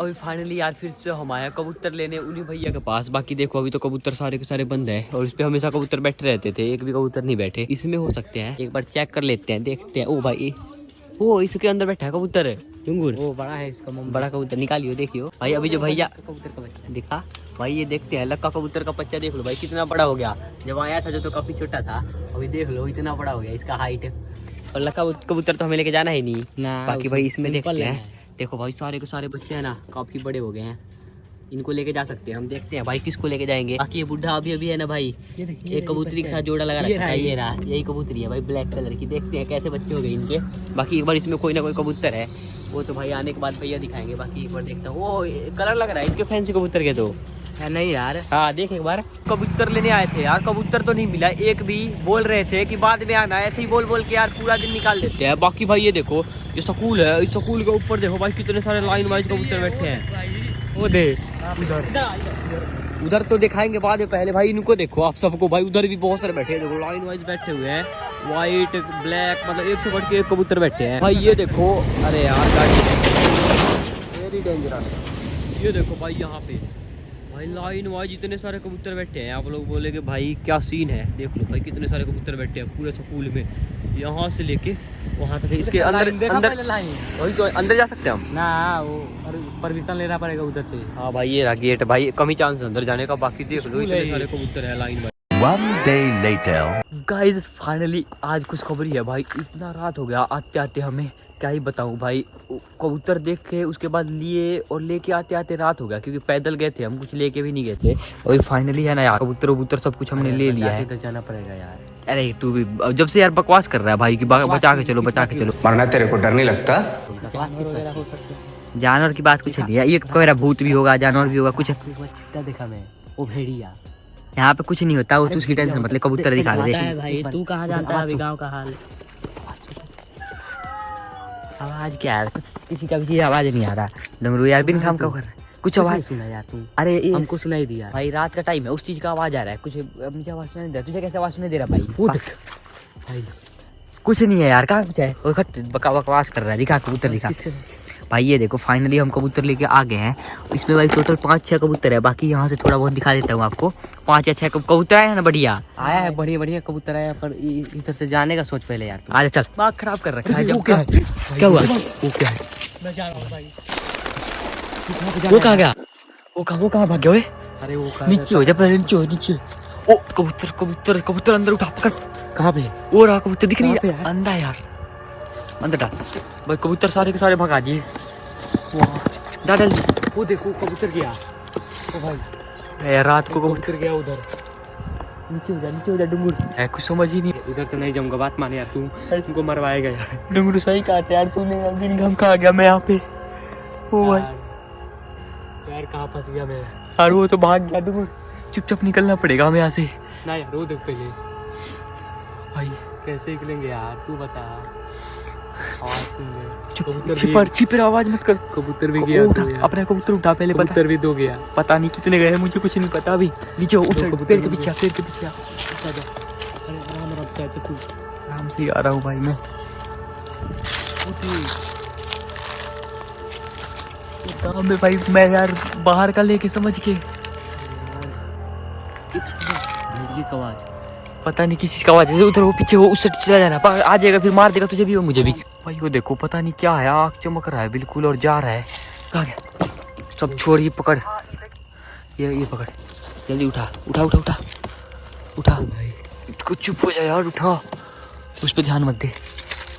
अभी फाइनली यार फिर से हम आए कबूतर लेने उन्हीं भैया के पास। बाकी देखो अभी तो कबूतर सारे के सारे बंद है और इस पे हमेशा कबूतर बैठे रहते थे, एक भी कबूतर नहीं बैठे। इसमें हो सकते हैं, एक बार चेक कर लेते हैं, देखते हैं। ओ भाई वो इसके अंदर बैठा है कबूतर है डुंगुर, वो बड़ा है इसका बड़ा कबूतर निकालियो देखियो भाई। अभी जो भैया कबूतर का बच्चा दिखा भाई, ये देखते हैं लक्का कबूतर का बच्चा, देख लो भाई कितना बड़ा हो गया। जब आया था जो तो काफी छोटा था, अभी देख लो इतना बड़ा हो गया इसका हाइट। और लक्का कबूतर तो हमें लेके जाना ही नहीं ना। बाकी भाई इसमें देखते हैं, देखो भाई सारे के सारे बच्चे हैं ना काफी बड़े हो गए हैं, इनको लेके जा सकते हैं हम। देखते हैं भाई किसको लेके जाएंगे। बाकी ये बुढ़ा अभी अभी है ना भाई, एक कबूतरी के साथ जोड़ा लगा रखा है, ये रहा यही कबूतरी है भाई ब्लैक कलर की। देखते हैं कैसे बच्चे हो गए इनके। बाकी एक बार इसमें कोई ना कोई कबूतर है, वो तो भाई आने के बाद भैया दिखाएंगे। बाकी एक बार देखता हूँ, वो कलर लग रहा है इसके फैंसी कबूतर के तो है नहीं यार। हाँ देख एक बार, कबूतर लेने आए थे यार, कबूतर तो नहीं मिला एक भी। बोल रहे थे कि बाद में आना, ऐसे ही बोल बोल के यार पूरा दिन निकाल देते हैं। बाकी भाई ये देखो ये स्कूल है, इस स्कूल के ऊपर देखो भाई कितने सारे लाइन वाइज कबूतर बैठे हैं। वो देख उधर तो दिखाएंगे बाद में, पहले भाई इनको देखो आप सबको भाई। उधर भी बहुत सारे बैठे हैं, देखो लाइन वाइज बैठे हुए हैं, व्हाइट ब्लैक, मतलब एक से बढ़ के एक कबूतर बैठे हैं भाई। ये देखो अरे यार वेरी डेंजरस। ये देखो भाई यहाँ पे भाई लाइन वाइज इतने सारे कबूतर बैठे हैं। आप लोग बोलेगे भाई क्या सीन है, देख लो भाई कितने सारे कबूतर बैठे हैं पूरे स्कूल में, यहाँ से लेके वहाँ तक। इसके अंदर वही तो अंदर जा सकते हैं हम ना, वो परमिशन लेना पड़ेगा उधर से। हाँ भाई ये रहा गेट भाई, कम ही चांस है अंदर जाने का। बाकी देख लो इतने सारे कबूतर है लाइन में। One day later. Guys finally आज कुछ खबरी है भाई, इतना रात हो गया आते आते, हमें क्या ही बताऊं भाई। कबूतर देख के उसके बाद लिए और लेके आते आते रात हो गया, क्योंकि पैदल गए थे हम, कुछ लेके भी नहीं गए थे। और फाइनली है ना यार कबूतर वबूतर सब कुछ हमने ले लिया है। तो जाना पड़ेगा यार। अरे तू भी जब से यार बकवास कर रहा है भाई कि बचा के चलो बचा के चलो। मरना तेरे को डर नहीं लगता? जानवर की बात कुछ नहीं है, ये मेरा भूत भी होगा जानवर भी होगा कुछ। देखा मैं वो भेड़िया, यहाँ पे कुछ नहीं होता, वो उसकी टेंशन मतलब कबूतर दिखा दे भाई। तू कहाँ जानता है अभी गाँव का हाल। आवाज क्या है, कुछ किसी का भी आवाज नहीं आ रहा। डमरू यार बिन काम कर रहा है, कुछ आवाज सुना यार तू। अरे हमको सुनाई दिया भाई, रात का टाइम है, उस चीज का आवाज आ रहा है कुछ। मुझे आवाज सुनाई दे रहा है, तुझे कैसे आवाज सुनाई दे रहा भाई? वो देख भाई कुछ नहीं है यार, कहाँ कुछ है, वो बकवास कर रहा है। दिखा कबूतर दिखा भाई। ये देखो फाइनली हम कबूतर लेके आ गए हैं। इसमें भाई टोटल 5-6 कबूतर है। बाकी यहाँ से थोड़ा बहुत दिखा देता हूँ आपको। 5 या 6 कबूतर आए हैं ना, बढ़िया आया है, बढ़िया बढ़िया कबूतर आया। पर इधर से जाने का सोच पहले यार। आजा चल, दिमाग खराब कर रखा है। क्या हुआ? वो क्या है? मैं जा रहा हूँ भाई। वो कहाँ गया? वो कहाँ भाग गया? अरे वो नीचे हो जा पहले, नीचे हो नीचे। ओ कबूतर कबूतर कबूतर अंदर उठा, पकड़। कहाँ पे? वो रहा कबूतर, दिख नहीं है अंदर यार, अंदर डाल भाई। कबूतर सारे के सारे भगा दिए, डाल। वो देखो कबूतर गया। ओ भाई रात को कबूतर गया उधर। नीचे हो जा डुंगुर। कुछ समझ ही नहीं। इधर से नहीं जाऊंगा, बात मान यार, तू तुमको मरवाएगा यार। डुंगुर सही कहा था यार तूने, दिन घम खा गया मैं यहाँ पे। ओ भाई यार कहाँ फंस गया मैं यार, वो तो भाग गया डुंगुर। चुपचाप निकलना पड़ेगा हमें यहाँ से ना यार। वो देख पहले भाई, कैसे निकलेंगे यार, तू बता। छिपर आवाज मत कर। कबूतर भी गया उठा, अपना कबूतर उठा पहले। कबूतर भी दो गया, पता नहीं कितने गए, मुझे कुछ नहीं पता अभी। नीचे उठ, पेड़ के पीछे, पेड़ के पीछे। अरे आराम से आ रहा हूँ भाई मैं। काम में भाई मैं यार बाहर का लेके समझ के भेड़िए का आवाज, पता नहीं किसी का आवाज है। उधर वो पीछे, वो उस साइड चला जाना, आ जाएगा फिर मार देगा तुझे भी और मुझे भी भाई। वो देखो पता नहीं क्या है, आँख चमक रहा है बिल्कुल और जा रहा है। कहाँ गया? सब छोड़, ये पकड़, ये पकड़, जल्दी उठा उठा उठा उठा उठा भाई। कुछ चुप हो जाए यार, उठा, उस पर ध्यान मत दे,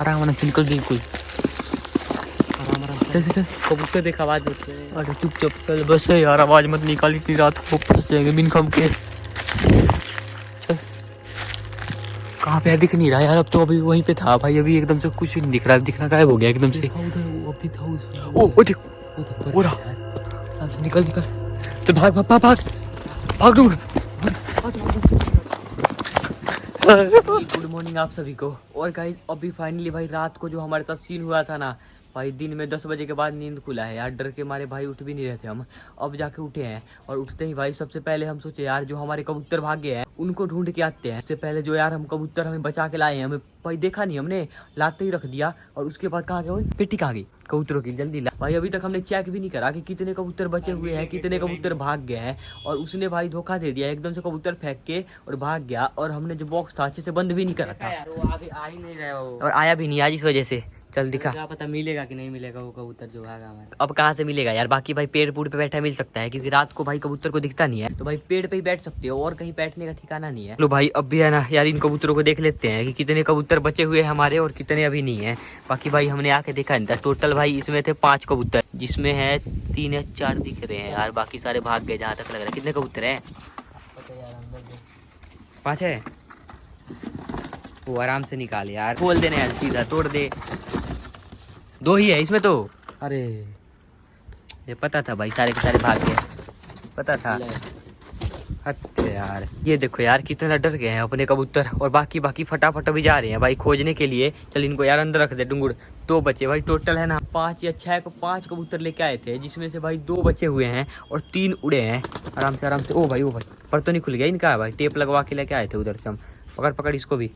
आराम से निकल बिल्कुल आराम आराम। चल चल, कबूतर देख आवाज। अरे चुपचाप चल बस यार, आवाज मत निकाल, इतनी रात को फंस जाएंगे बिन खम के। कहाँ पे है? दिख नहीं रहा यार, अब तो अभी वहीं पे था भाई, अभी एकदम से कुछ नहीं दिख रहा है, दिखना गायब हो गया एकदम से। ओ देख, वो रहा, निकल निकल, तो भाग भाग भाग भाग भाग दूर। गुड मॉर्निंग आप सभी को। और गाइस अभी फाइनली भाई रात को जो हमारे साथ सीन हुआ था ना भाई दिन में 10 बजे के बाद नींद खुला है यार, डर के मारे भाई उठ भी नहीं रहे थे हम, अब जाके उठे हैं। और उठते ही भाई सबसे पहले हम सोचे यार जो हमारे कबूतर भाग गए हैं उनको ढूंढ के आते हैं। इससे पहले जो यार हम कबूतर हमें बचा के लाए हैं, हमें भाई देखा नहीं, हमने लाते ही रख दिया। और उसके बाद कहाँ गए, पेटी कहाँ गई कबूतरों की, जल्दी ला भाई। अभी तक हमने चेक भी नहीं करा कि कितने कबूतर बचे हुए हैं, कितने कबूतर भाग गए हैं। और उसने भाई धोखा दे दिया, एकदम से कबूतर फेंक के और भाग गया। और हमने जो बॉक्स था अच्छे से बंद भी नहीं करा था वो अभी आ ही नहीं रहा वो, और आया भी नहीं आज इस वजह से। चल दिखा, क्या पता मिलेगा कि नहीं मिलेगा वो कबूतर जो भागा हमारा। अब कहाँ से मिलेगा यार, बाकी भाई पेड़ पूड़ पे बैठा मिल सकता है, क्योंकि रात को भाई कबूतर को दिखता नहीं है, तो भाई पेड़ पे ही बैठ सकते हो, और कहीं बैठने का ठिकाना नहीं है। लो भाई अब भी है ना यार, इन कबूतरों को देख लेते हैं कि कितने कबूतर बचे हुए हैं हमारे और कितने अभी नहीं है। बाकी भाई हमने आके देखा नहीं था, टोटल भाई इसमें थे 5 कबूतर, जिसमें है 3 या 4 दिख रहे हैं यार, बाकी सारे भाग गए जहाँ तक लग रहा है। कितने कबूतर है, 5 है, वो आराम से निकाल यार, खोल देने यार, सीधा तोड़ दे। 2 ही है इसमें तो, अरे ये पता था भाई, सारे के सारे भाग गए, पता था। हट यार, ये देखो यार कितना डर गए हैं अपने कबूतर, और बाकी फटाफट अभी जा रहे हैं भाई खोजने के लिए। चल इनको यार अंदर रख दे डुंगुर। 2 बचे भाई, टोटल है ना 5 या 6 को 5 कबूतर लेके आए थे, जिसमें से भाई 2 बचे हुए हैं और 3 उड़े हैं। आराम से ओ भाई पर तो नहीं खुल गया इनका भाई, टेप लगवा के लेके आए थे उधर से हम। पकड़ इसको भी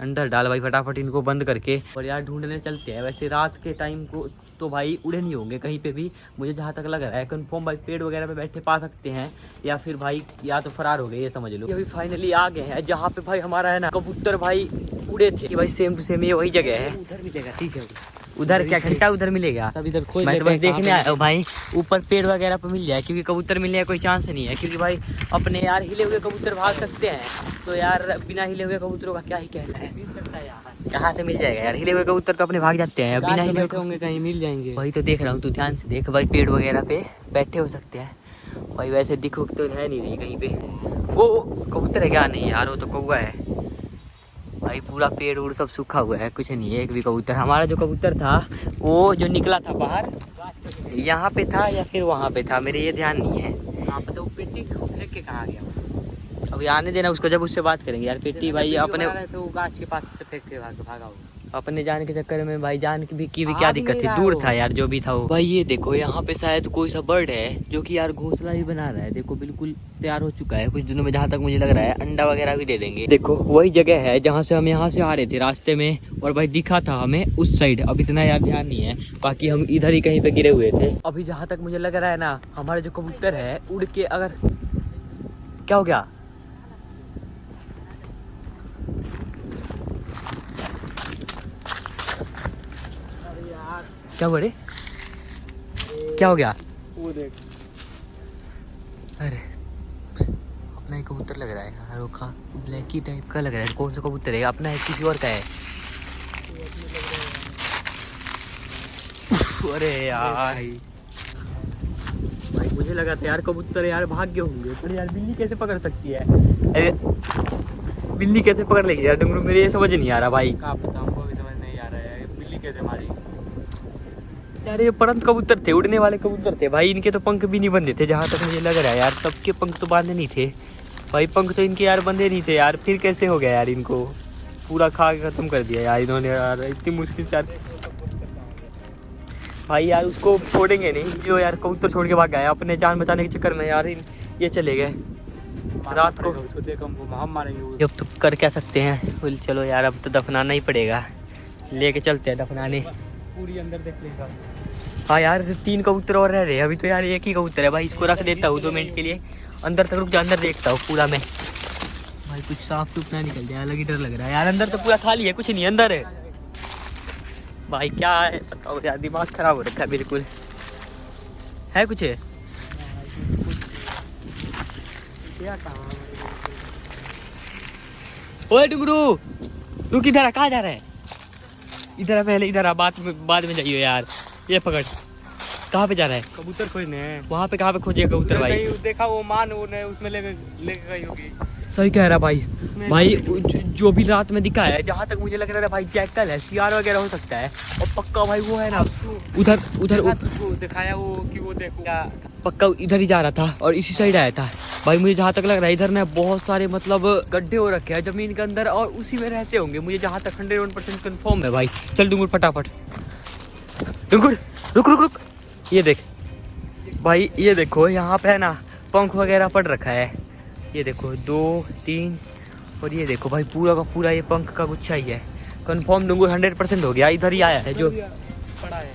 अंदर डाल भाई फटाफट, इनको बंद करके। और यार ढूंढने चलते हैं। वैसे रात के टाइम को तो भाई उड़े नहीं होंगे कहीं पे भी, मुझे जहाँ तक लग रहा है कंफर्म भाई पेड़ वगैरह पे बैठे पा सकते हैं, या फिर भाई या तो फरार हो गए, ये समझ लो। अभी फाइनली आ गए हैं जहाँ पे भाई हमारा है ना कबूतर भाई उड़े थे कि भाई सेम टू सेम ये वही जगह है। उधर मिलेगा, ठीक है उधर क्या घंटा उधर मिलेगा, सब इधर खोज मैं तो लेते बस हैं देखने आया हूँ भाई, ऊपर पेड़ वगैरह पे मिल जाए, क्योंकि कबूतर मिलने का कोई चांस नहीं है। क्योंकि भाई अपने यार हिले हुए कबूतर भाग सकते हैं, तो यार बिना हिले हुए कबूतरों का क्या ही कहना है। कहाँ से मिल जाएगा यार, हिले हुए कबूतर तो अपने भाग जाते हैं, बिना हिले हुए होंगे कहीं मिल जाएंगे। वही तो देख रहा हूँ, तू ध्यान से देख भाई, पेड़ वगैरह पे बैठे हो सकते हैं भाई। वैसे दिख तो है नहीं कहीं पे, वो कबूतर है क्या, नहीं यार वो तो कौवा है भाई। पूरा पेड़ उड़ सब सूखा हुआ है, कुछ नहीं है, एक भी कबूतर। हमारा जो कबूतर था वो जो निकला था बाहर, यहाँ पे था या फिर वहाँ पे था, मेरे ये ध्यान नहीं है। वहाँ पे तो पेटी फेंक के कहाँ गया, अभी आने देना उसको, जब उससे बात करेंगे यार। पेटी भाई अपने तो गाछ के पास से फेंक के भागा हो। अपने जाने के चक्कर में भाई जान की भी क्या दिक्कत थी, दूर था यार जो भी था वो। भाई ये देखो यहाँ पे शायद कोई सा बर्ड है जो कि यार घोंसला ही बना रहा है, देखो बिल्कुल तैयार हो चुका है, कुछ दिनों में जहाँ तक मुझे लग रहा है अंडा वगैरह भी दे देंगे। देखो वही जगह है जहाँ से हम यहाँ से आ रहे थे रास्ते में, और भाई दिखा था हमें उस साइड, अब इतना यार ध्यान नहीं है, बाकी हम इधर ही कहीं पे गिरे हुए थे। अभी जहाँ तक मुझे लग रहा है ना, हमारे जो कबूतर है उड़ के, अगर क्या हो गया, क्या हुआ रे, क्या हो गया, वो देख, अरे अपना ही कबूतर लग रहा है यार, वो खा ब्लैकी टाइप का लग रहा है। कौन सा कबूतर है, अपना है किसी और का है? अरे यार भाई मुझे लगा था यार कबूतर यार भाग गए होंगे, पर यार बिल्ली कैसे पकड़ सकती है, अरे बिल्ली कैसे पकड़ लेगी यार डुंगरू, मेरे ये समझ नहीं आ रहा भाई। क्या पता, हमको भी समझ नहीं आ रहा है बिल्ली कैसे मारी यार। ये परंत कबूतर थे, उड़ने वाले कबूतर थे भाई, इनके तो पंख भी नहीं बंधे थे जहाँ तक मुझे लग रहा है यार, सबके पंख तो बांधे नहीं थे भाई, पंख तो इनके यार बंधे नहीं थे यार, फिर कैसे हो गया यार, इनको पूरा खा के खत्म कर दिया यार इन्होंने यार, इतनी मुश्किल से यार। भाई यार उसको छोड़ेंगे नहीं, जो यार कबूतर छोड़ के भाग गया अपने जान बचाने के चक्कर में यार, ये चले गए रात को, उसको देख हम मारेंगे। जब तो कर क्या सकते हैं, चलो यार अब तो दफनाना ही पड़ेगा, लेके चलते हैं दफनाने। पूरी अंदर देख लेगा। हाँ यार 3 कबूतर और रह रहे हैं, अभी तो यार एक ही कबूतर है भाई, इसको रख देता हूँ 2 मिनट के लिए, अंदर तक रुक जा, अंदर देखता हूँ पूरा मैं भाई, कुछ साफ सुफ ना निकल जाए, अलग ही डर लग रहा है यार। अंदर तो पूरा खाली है, कुछ नहीं अंदर है भाई, क्या है बताओ यार, दिमाग खराब हो रखा है बिल्कुल, है कुछ है? ओए डुंगरू तू किधर है, कहाँ जा रहा है? इधर है पहले, इधर आ, बाद में जाइयो यार। ये पकड़, कहाँ पे जा रहा है? कबूतर खोजने हैं। वहाँ पे कहाँ पे खोजिए कबूतर भाई? देखा वो मान उसमें लेके गई होगी। सही कह रहा भाई, भाई जो भी रात में दिखा है, जहाँ तक मुझे लग रहा है भाई जैकल है, सियार वगैरह हो सकता है, और पक्का भाई वो है ना उधर दिखाया वो कि वो देखो, पक्का इधर ही जा रहा था और इसी साइड आया था भाई। मुझे जहाँ तक लग रहा है इधर ना बहुत सारे मतलब गड्ढे हो रखे हैं जमीन के अंदर, और उसी में रहते होंगे, मुझे जहाँ तक 101% कंफर्म है भाई। चल डूंगर फटाफट, डुंगुर रुक रुक रुक, ये देख भाई, ये देखो यहाँ पे है ना पंख वगैरह पड़ रखा है। ये देखो 2 3 और ये देखो भाई पूरा का पूरा ये पंख का गुच्छा ही है। कंफर्म डुंगुर 100% हो गया, इधर ही आया है जो।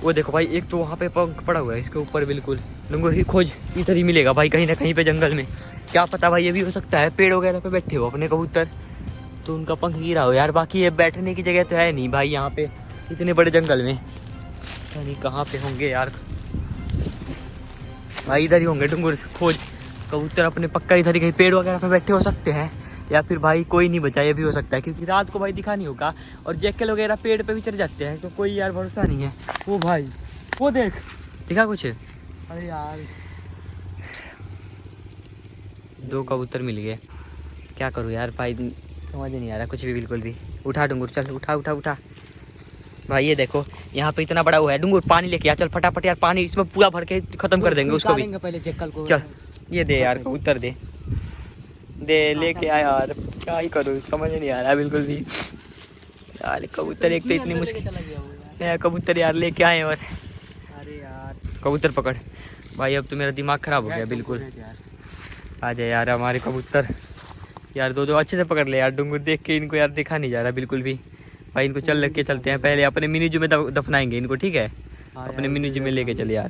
वो देखो भाई एक तो वहाँ पे पंख पड़ा हुआ है इसके ऊपर बिल्कुल। डुंगुर ही खोज, इधर ही मिलेगा भाई कहीं ना कहीं पे जंगल में। क्या पता भाई, ये भी हो सकता है पेड़ वगैरह पे बैठे हो अपने कबूतर तो उनका पंख गिरा हो यार। बाकी ये बैठने की जगह तो है नहीं भाई यहाँ पे इतने बड़े जंगल में, पता नहीं कहाँ पे होंगे यार भाई। इधर ही होंगे डुंगुर, खोज कबूतर अपने पक्का इधर ही कहीं पेड़ वगैरह पे बैठे हो सकते हैं, या फिर भाई कोई नहीं बचा, ये भी हो सकता है क्योंकि रात को भाई दिखा नहीं होगा। और जैकल वगैरह पेड़ पे भी चढ़ जाते हैं तो कोई यार भरोसा नहीं है। वो भाई वो देख, दिखा कुछ? अरे यार 2 कबूतर मिल गए, क्या करूँ यार भाई, समझ नहीं आ रहा कुछ भी बिल्कुल भी। उठा डुंगुर, चल उठा उठा उठा भाई। ये देखो यहाँ पे इतना बड़ा हुआ है डुंगुर, पानी लेके आ चल फटाफट यार, पानी इसमें पूरा भर के खत्म कर देंगे उसको भी। पहले जक्कल को। चल ये दे यार कबूतर दे दे, लेके आ यार, क्या ही करूँ समझ नहीं आ रहा बिल्कुल भी यार। कबूतर एक तो इतनी मुश्किल नया कबूतर यार लेके आए और अरे यार कबूतर पकड़ भाई। अब तो मेरा दिमाग खराब हो गया बिल्कुल। आ जाए यार हमारे कबूतर यार, 2 अच्छे से पकड़ ले यार। डुंगुर देख के इनको यार देखा नहीं जा रहा बिल्कुल भी भाई। इनको चल लेके चलते हैं, पहले अपने मिनी जू में दफनाएंगे इनको, ठीक है? अपने मिनी जू में लेके चले यार।